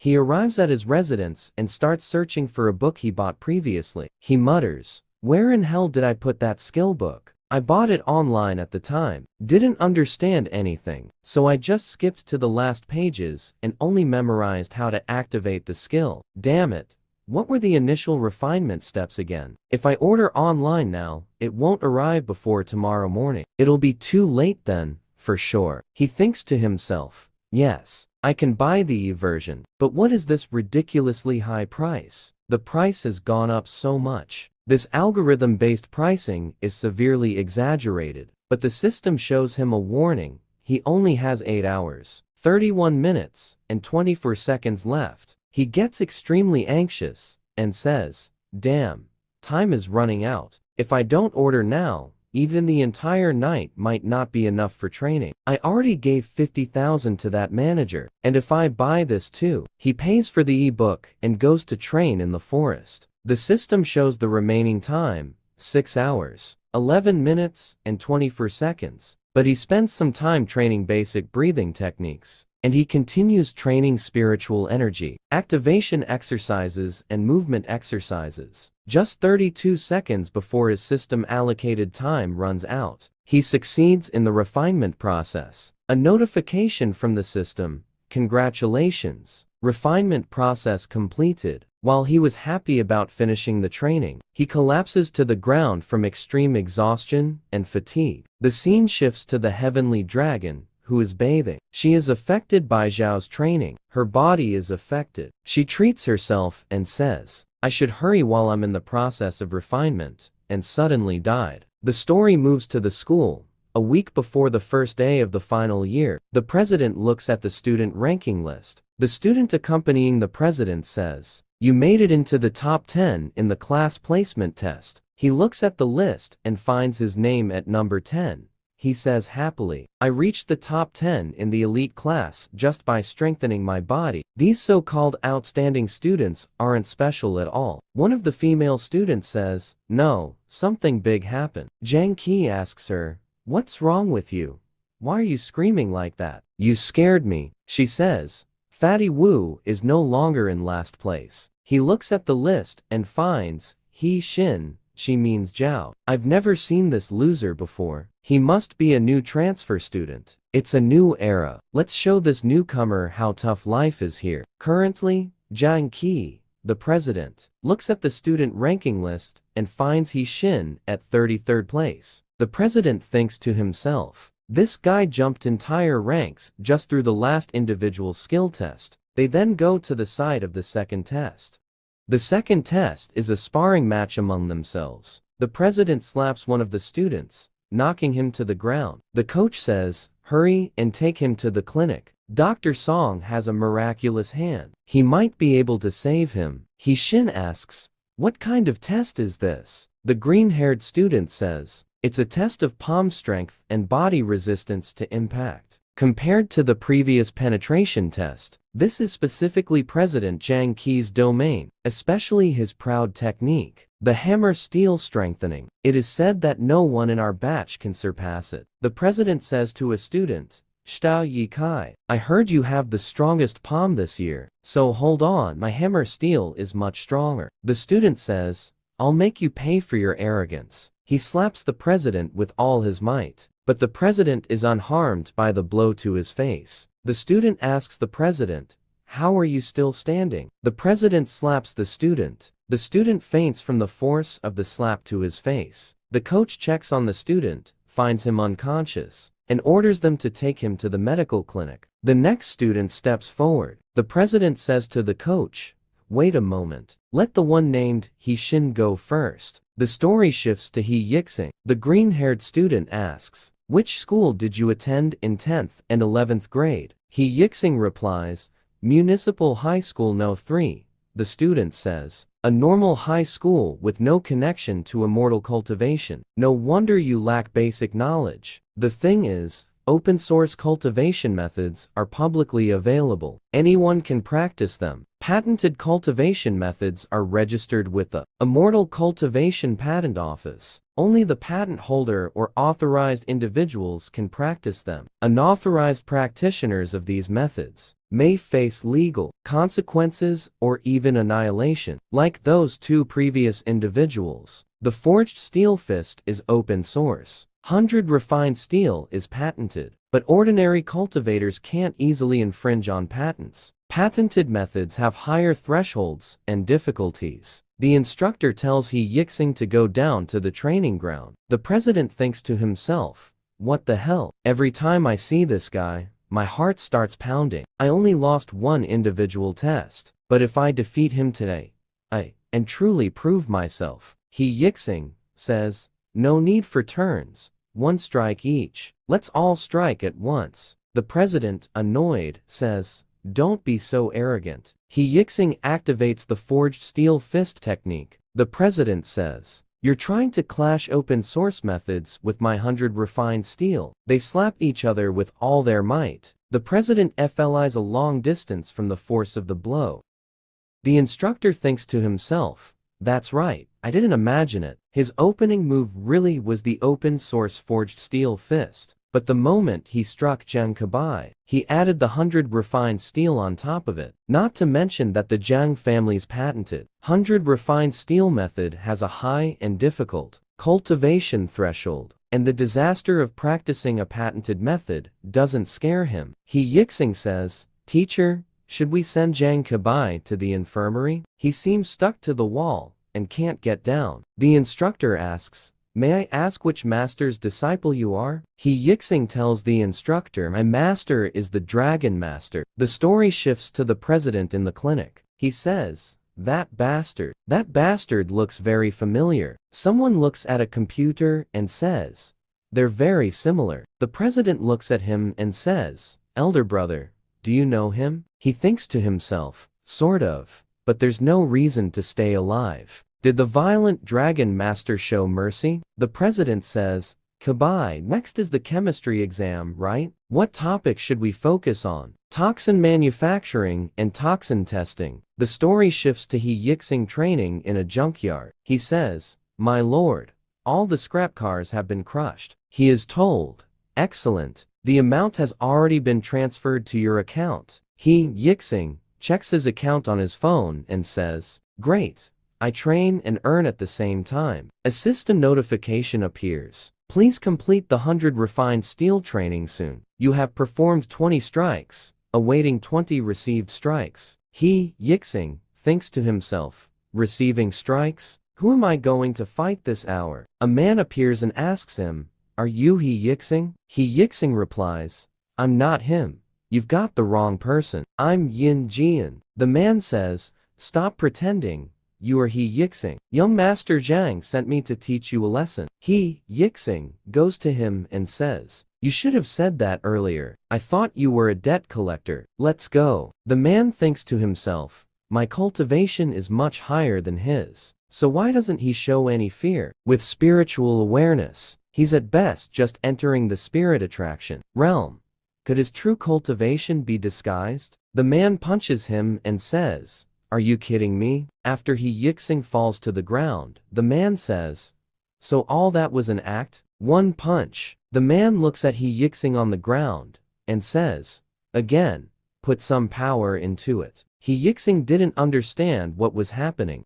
He arrives at his residence and starts searching for a book he bought previously. He mutters, "Where in hell did I put that skill book? I bought it online at the time, didn't understand anything, so I just skipped to the last pages and only memorized how to activate the skill. Damn it. What were the initial refinement steps again? If I order online now, it won't arrive before tomorrow morning. It'll be too late then, for sure." He thinks to himself, "Yes, I can buy the e-version, but what is this ridiculously high price? The price has gone up so much. This algorithm-based pricing is severely exaggerated, but the system shows him a warning. He only has 8 hours, 31 minutes, and 24 seconds left. He gets extremely anxious and says, "Damn, time is running out. If I don't order now, even the entire night might not be enough for training. I already gave 50,000 to that manager, and if I buy this too." He pays for the e-book and goes to train in the forest. The system shows the remaining time, 6 hours, 11 minutes, and 24 seconds, but he spends some time training basic breathing techniques, and he continues training spiritual energy, activation exercises and movement exercises. Just 32 seconds before his system allocated time runs out, he succeeds in the refinement process. A notification from the system, "Congratulations, refinement process completed." While he was happy about finishing the training, he collapses to the ground from extreme exhaustion and fatigue. The scene shifts to the heavenly dragon, who is bathing. She is affected by Zhao's training. Her body is affected. She treats herself and says, "I should hurry while I'm in the process of refinement," and suddenly died. The story moves to the school. A week before the first day of the final year, the president looks at the student ranking list. The student accompanying the president says, "You made it into the top 10 in the class placement test." He looks at the list and finds his name at number 10. He says happily, "I reached the top 10 in the elite class just by strengthening my body." These so-called outstanding students aren't special at all. One of the female students says, "No, something big happened." Zhang Qi asks her, "What's wrong with you? Why are you screaming like that?" "You scared me," she says. Fatty Wu is no longer in last place. He looks at the list and finds, He Shin, she means Zhao. "I've never seen this loser before. He must be a new transfer student. It's a new era. Let's show this newcomer how tough life is here." Currently, Zhang Qi, the president, looks at the student ranking list and finds He Shin at 33rd place. The president thinks to himself, "This guy jumped entire ranks just through the last individual skill test." They then go to the site of the second test. The second test is a sparring match among themselves. The president slaps one of the students, knocking him to the ground. The coach says, "Hurry and take him to the clinic. Dr. Song has a miraculous hand. He might be able to save him." He Shin asks, "What kind of test is this?" The green-haired student says, "It's a test of palm strength and body resistance to impact. Compared to the previous penetration test, this is specifically President Zhang Qi's domain, especially his proud technique, the hammer steel strengthening. It is said that no one in our batch can surpass it." The president says to a student, "Shitao Yi Kai, I heard you have the strongest palm this year, so hold on, my hammer steel is much stronger." The student says, "I'll make you pay for your arrogance." He slaps the president with all his might, but the president is unharmed by the blow to his face. The student asks the president, "How are you still standing?" The president slaps the student. The student faints from the force of the slap to his face. The coach checks on the student, finds him unconscious, and orders them to take him to the medical clinic. The next student steps forward. The president says to the coach, "Wait a moment. Let the one named He Shin go first." The story shifts to He Yixing. The green-haired student asks, "Which school did you attend in 10th and 11th grade?" He Yixing replies, "Municipal High School No. 3. The student says, "A normal high school with no connection to immortal cultivation. No wonder you lack basic knowledge. The thing is, open source cultivation methods are publicly available. Anyone can practice them. Patented cultivation methods are registered with the Immortal Cultivation Patent Office. Only the patent holder or authorized individuals can practice them. Unauthorized practitioners of these methods may face legal consequences or even annihilation. Like those two previous individuals, the forged steel fist is open source. 100 refined steel is patented, but ordinary cultivators can't easily infringe on patents. Patented methods have higher thresholds and difficulties. The instructor tells He Yixing to go down to the training ground. The president thinks to himself, what the hell? Every time I see this guy, my heart starts pounding. I only lost one individual test, but if I defeat him today, and truly prove myself. He Yixing says, no need for turns, one strike each. Let's all strike at once. The president, annoyed, says, don't be so arrogant. He Yixing activates the forged steel fist technique. The president says, you're trying to clash open source methods with my 100 refined steel. They slap each other with all their might. The president flies a long distance from the force of the blow. The instructor thinks to himself, that's right, I didn't imagine it. His opening move really was the open source forged steel fist. But the moment he struck Jiang Kabai, he added the 100 refined steel on top of it. Not to mention that the Jiang family's patented 100 refined steel method has a high and difficult cultivation threshold, and the disaster of practicing a patented method doesn't scare him. He Yixing says, teacher, should we send Jiang Kabai to the infirmary? He seems stuck to the wall and can't get down. The instructor asks, may I ask which master's disciple you are? He Yixing tells the instructor, my master is the Dragon Master. The story shifts to the president in the clinic. He says, that bastard looks very familiar. Someone looks at a computer and says, they're very similar. The president looks at him and says, elder brother, do you know him? He thinks to himself, sort of, but there's no reason to stay alive. Did the violent Dragon Master show mercy? The president says, Kabai, next is the chemistry exam, right? What topic should we focus on? Toxin manufacturing and toxin testing. The story shifts to He Yixing training in a junkyard. He says, my lord, all the scrap cars have been crushed. He is told, excellent, the amount has already been transferred to your account. He Yixing checks his account on his phone and says, great. I train and earn at the same time. A system notification appears. Please complete the 100 refined steel training soon. You have performed 20 strikes, awaiting 20 received strikes. He Yixing thinks to himself, receiving strikes? Who am I going to fight this hour? A man appears and asks him, are you He Yixing? He Yixing replies, I'm not him. You've got the wrong person. I'm Yin Jian. The man says, stop pretending. You are He Yixing. Young Master Jiang sent me to teach you a lesson. He Yixing goes to him and says, you should have said that earlier. I thought you were a debt collector. Let's go. The man thinks to himself, my cultivation is much higher than his. So why doesn't he show any fear? With spiritual awareness, he's at best just entering the spirit attraction realm. Could his true cultivation be disguised? The man punches him and says, are you kidding me? After He Yixing falls to the ground, the man says, so all that was an act? One punch. The man looks at He Yixing on the ground and says, again, put some power into it. He Yixing didn't understand what was happening.